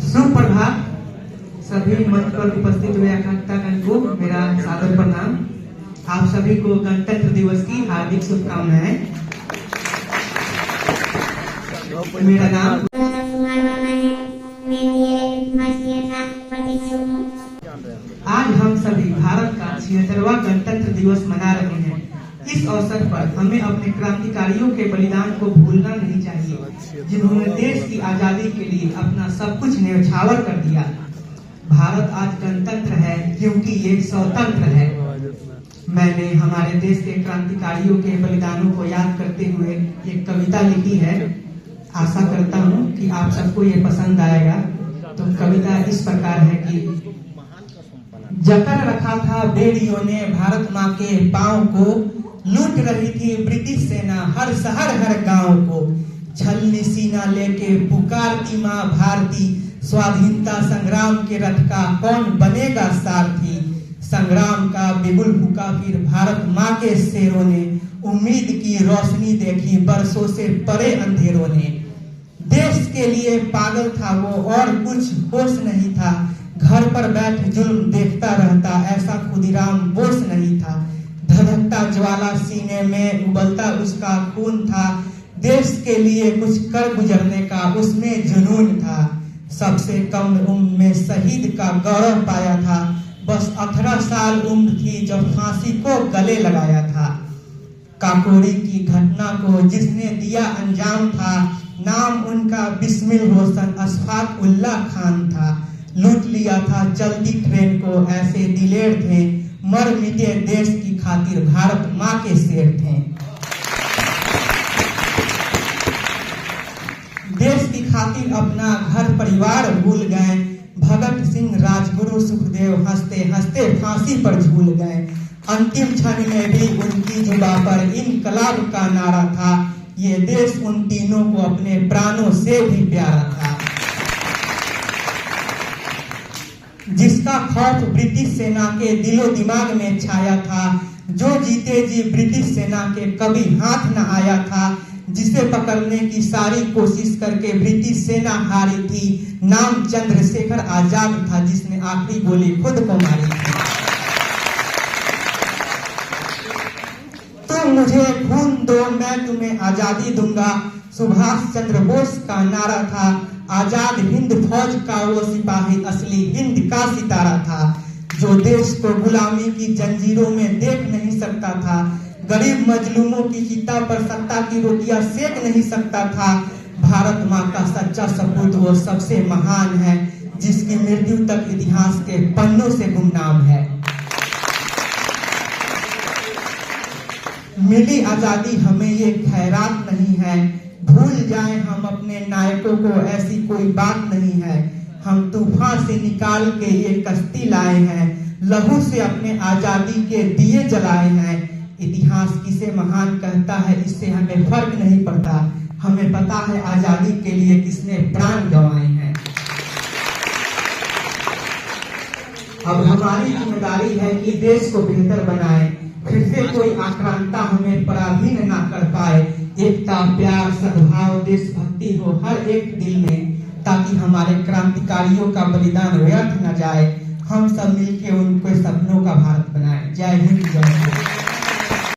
सुप्रभात। सभी मंच पर उपस्थित हुए आकांक्षागण को मेरा सादर प्रणाम। आप सभी को गणतंत्र दिवस की हार्दिक शुभकामनाएं। मेरा नाम आज हम सभी भारत का 76वां गणतंत्र दिवस मना रहे हैं। इस अवसर पर हमें अपने क्रांतिकारियों के बलिदान को भूलना नहीं चाहिए, जिन्होंने देश की आजादी के लिए अपना सब कुछ न्यौछावर कर दिया। भारत आज गणतंत्र है क्योंकि ये स्वतंत्र है। मैंने हमारे देश के क्रांतिकारियों के बलिदानों को याद करते हुए एक कविता लिखी है। आशा करता हूँ कि आप सबको ये पसंद आएगा। तो कविता इस प्रकार है कि जकड़ रखा था बेड़ियों ने भारत माँ के पाँव को, लूट रही थी ब्रिटिश सेना हर शहर हर गांव को। छलनी सीना लेके पुकारती माँ भारती, स्वाधीनता संग्राम के रथ का कौन बनेगा सारथी। संग्राम का बिगुल फूका फिर भारत माँ के शेरों ने, उम्मीद की रोशनी देखी बरसों से परे अंधेरों ने। देश के लिए पागल था वो और कुछ होश नहीं था, घर पर बैठ जुल्म देखता रहता ऐसा खुदीराम बोस नहीं था। धधकता ज्वाला सीने में उबलता उसका खून था, देश के लिए कुछ कर गुजरने का उसमें जुनून था। सबसे कम उम्र में शहीद का गौरव पाया था, बस 18 साल उम्र थी जब फांसी को गले लगाया था। काकोरी की घटना को जिसने दिया अंजाम था, नाम उनका बिस्मिल होसन अशफाक उल्ला खान था। लूट लिया था चलती ट्रेन को ऐसे दिलेर थे, मर मिटे देश की खातिर भारत माँ के शेर थे। देश की खातिर अपना घर परिवार भूल गए, भगत सिंह राजगुरु सुखदेव हंसते हंसते फांसी पर झूल गए। अंतिम क्षण में भी उनकी जुबां पर इनकलाब का नारा था, ये देश उन तीनों को अपने प्राणों से भी प्यारा था। जिसका खौफ ब्रिटिश सेना के दिलो दिमाग में छाया था, जो जीते जी ब्रिटिश सेना के कभी हाथ न आया था। जिसे पकड़ने की सारी कोशिश करके ब्रिटिश सेना हारी थी, नाम चंद्रशेखर आजाद था जिसने आखिरी गोली खुद को मारी थी। तुम मुझे खून दो मैं तुम्हें आजादी दूंगा, सुभाष चंद्र बोस का नारा था। आजाद हिंद फौज का वो सिपाही असली हिंद का सितारा था, जो देश को गुलामी की जंजीरों में देख नहीं सकता था, गरीब मजलूमों की चिता पर सत्ता की रोटियां सेक नहीं सकता था। भारत माँ का सच्चा सपूत वो सबसे महान है, जिसकी मृत्यु तक इतिहास के पन्नों से गुमनाम है। मिली आजादी हमें ये खैरात नहीं है, भूल जाएं हम अपने नायकों को ऐसी कोई बात नहीं है। हम तूफान से निकाल के ये कश्ती लाए हैं, लहू से अपने आजादी के दिए जलाए हैं। इतिहास किसे महान कहता है इससे हमें फर्क नहीं पड़ता, हमें पता है आजादी के लिए किसने प्राण गंवाए हैं। अब हमारी जिम्मेदारी है कि देश को बेहतर बनाए, फिर से कोई आक्रांता हमें पराधीन ना कर पाए। एकता प्यार सद्भाव देशभक्ति हो हर एक दिल में, ताकि हमारे क्रांतिकारियों का बलिदान व्यर्थ न जाए। हम सब मिलकर उनके सपनों का भारत बनाएं। जय हिंद जय भारत।